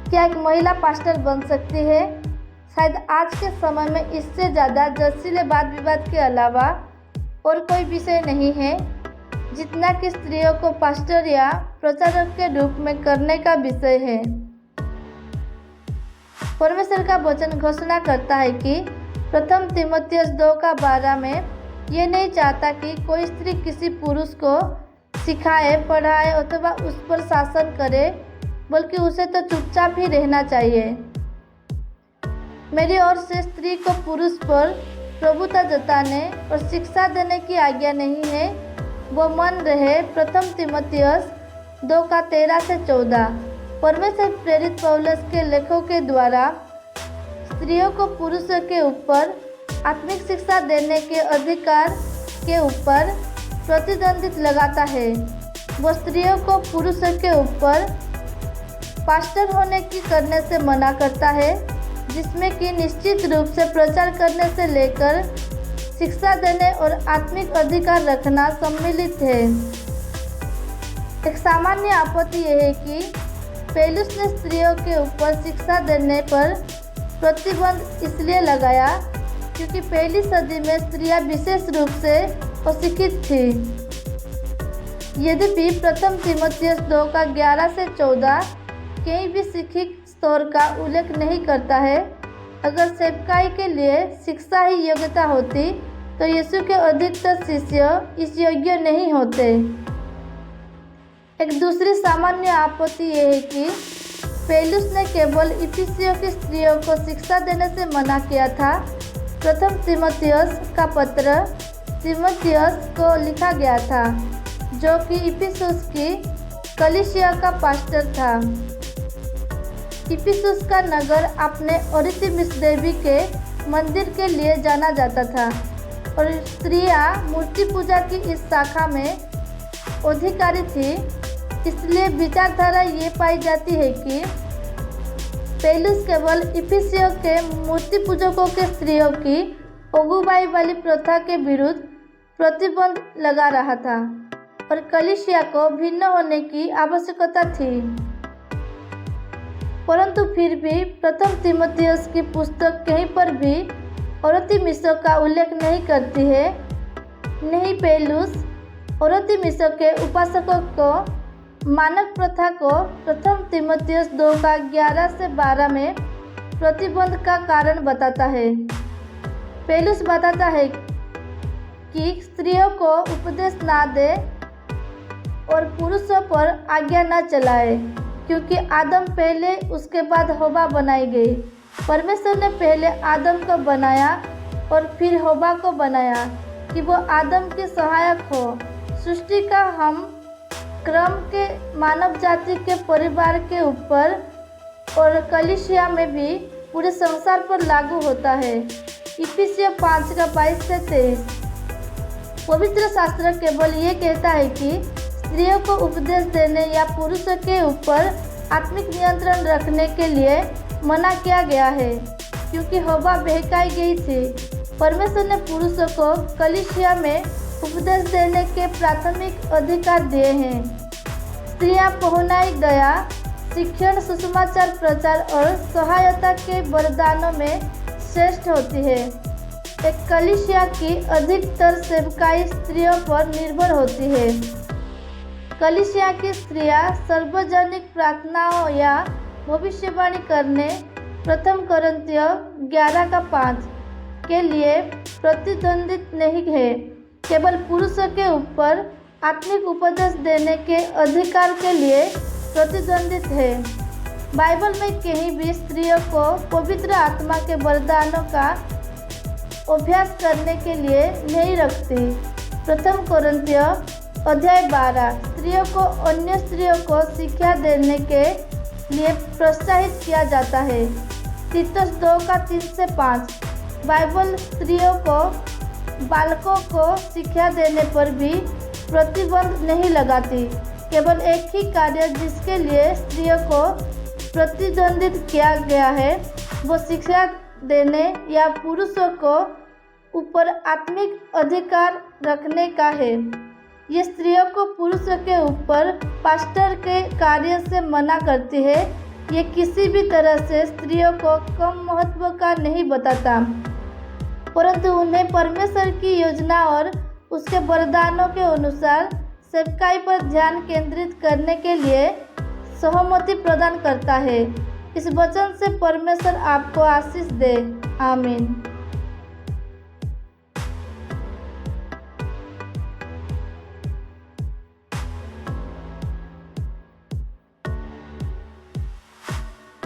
क्या एक महिला पास्टर बन सकती है? शायद आज के समय में इससे ज़्यादा जसीले वाद विवाद के अलावा और कोई विषय नहीं है जितना कि स्त्रियों को पास्टर या प्रचारक के रूप में करने का विषय है। परमेश्वर का वचन घोषणा करता है कि प्रथम तीमुथियुस 2:12 में ये नहीं चाहता कि कोई स्त्री किसी पुरुष को सिखाए, पढ़ाए अथवा उस पर शासन करे, बल्कि उसे तो चुपचाप ही रहना चाहिए। मेरी ओर से स्त्री को पुरुष पर प्रभुता जताने और शिक्षा देने की आज्ञा नहीं है। वो मन रहे प्रथम तीमुथियुस 2:13-14। परमेश्वर प्रेरित पौलुस के लेखों के द्वारा स्त्रियों को पुरुषों के ऊपर आत्मिक शिक्षा देने के अधिकार के ऊपर प्रतिद्वंदित लगाता है। वो स्त्रियों को पुरुषों के ऊपर पास्टर होने की करने से मना करता है, जिसमें कि निश्चित रूप से प्रचार करने से लेकर शिक्षा देने और आत्मिक अधिकार रखना सम्मिलित है। एक सामान्य आपत्ति यह है कि पौलुस ने स्त्रियों के ऊपर शिक्षा देने पर प्रतिबंध इसलिए लगाया क्योंकि पहली सदी में स्त्रियां विशेष रूप से अशिक्षित थी। यद्यपि प्रथम तीमुथियुस 2:11-14 कहीं भी शिक्षित स्तर का उल्लेख नहीं करता है। अगर सेवकाई के लिए शिक्षा ही योग्यता होती तो यीशु के अधिकतर शिष्य इस योग्य नहीं होते। एक दूसरी सामान्य आपत्ति यह है कि पौलुस ने केवल इफिसियों की स्त्रियों को शिक्षा देने से मना किया था। प्रथम तीमुथियुस का पत्र तीमुथियुस को लिखा गया था, जो कि इफिसुस की कलीसिया का पास्टर था। इफिसुस का नगर अपने अरितमिस देवी के मंदिर के लिए जाना जाता था और स्त्रियां मूर्ति पूजा की इस शाखा में अधिकारी थी। इसलिए विचारधारा ये पाई जाती है कि पौलुस केवल इफिसियों के मूर्ति पूजकों के स्त्रियों की अगुवाई वाली प्रथा के विरुद्ध प्रतिबंध लगा रहा था और कलीसिया को भिन्न होने की आवश्यकता थी। परंतु फिर भी प्रथम तीमुथियुस की पुस्तक कहीं पर भी अरितमिसों का उल्लेख नहीं करती है। नहीं, पौलुस अरितमिसों के उपासकों को मानक प्रथा को प्रथम तीमुथियुस 2:11-12 में प्रतिबंध का कारण बताता है। पौलुस बताता है कि स्त्रियों को उपदेश ना दे और पुरुषों पर आज्ञा न चलाए, क्योंकि आदम पहले, उसके बाद हव्वा बनाई गई। परमेश्वर ने पहले आदम को बनाया और फिर हव्वा को बनाया कि वो आदम की सहायक हो। सृष्टि का हम क्रम के मानव जाति के परिवार के ऊपर और कलीसिया में भी पूरे संसार पर लागू होता है। इफिसियों 5:22-23। पवित्र शास्त्र केवल ये कहता है कि स्त्रियों को उपदेश देने या पुरुषों के ऊपर आत्मिक नियंत्रण रखने के लिए मना किया गया है, क्योंकि हव्वा बहकाई गई थी। परमेश्वर ने पुरुषों को कलीसिया में उपदेश देने के प्राथमिक अधिकार दिए हैं। स्त्रियां पहुनाई, दया, शिक्षण, सुसमाचार प्रचार और सहायता के वरदानों में श्रेष्ठ होती है। एक कलीसिया की अधिकतर सेवकाई स्त्रियों पर निर्भर होती है। कलीसिया की स्त्रियां सार्वजनिक प्रार्थनाओं या भविष्यवाणी करने प्रथम कोरिन्थियों 11:5 के लिए प्रतिद्वंदित नहीं है, केवल पुरुषों के ऊपर आत्मिक उपदेश देने के अधिकार के लिए प्रतिद्वंदित है। बाइबल में कहीं भी स्त्रियों को पवित्र आत्मा के वरदानों का अभ्यास करने के लिए नहीं रखती। प्रथम कोरिन्थियों 12 स्त्रियों को अन्य स्त्रियों को शिक्षा देने के लिए प्रोत्साहित किया जाता है। तीतुस 2:3-5 बाइबल स्त्रियों को बालकों को शिक्षा देने पर भी प्रतिबंध नहीं लगाती। केवल एक ही कार्य जिसके लिए स्त्रियों को प्रतिद्वंदित किया गया है, वो शिक्षा देने या पुरुषों को ऊपर आत्मिक अधिकार रखने का है। ये स्त्रियों को पुरुषों के ऊपर पास्टर के कार्य से मना करती है, ये किसी भी तरह से स्त्रियों को कम महत्व का नहीं बताता, परंतु उन्हें परमेश्वर की योजना और उसके वरदानों के अनुसार सेवकाई पर ध्यान केंद्रित करने के लिए सहमति प्रदान करता है। इस वचन से परमेश्वर आपको आशीष दे। आमीन।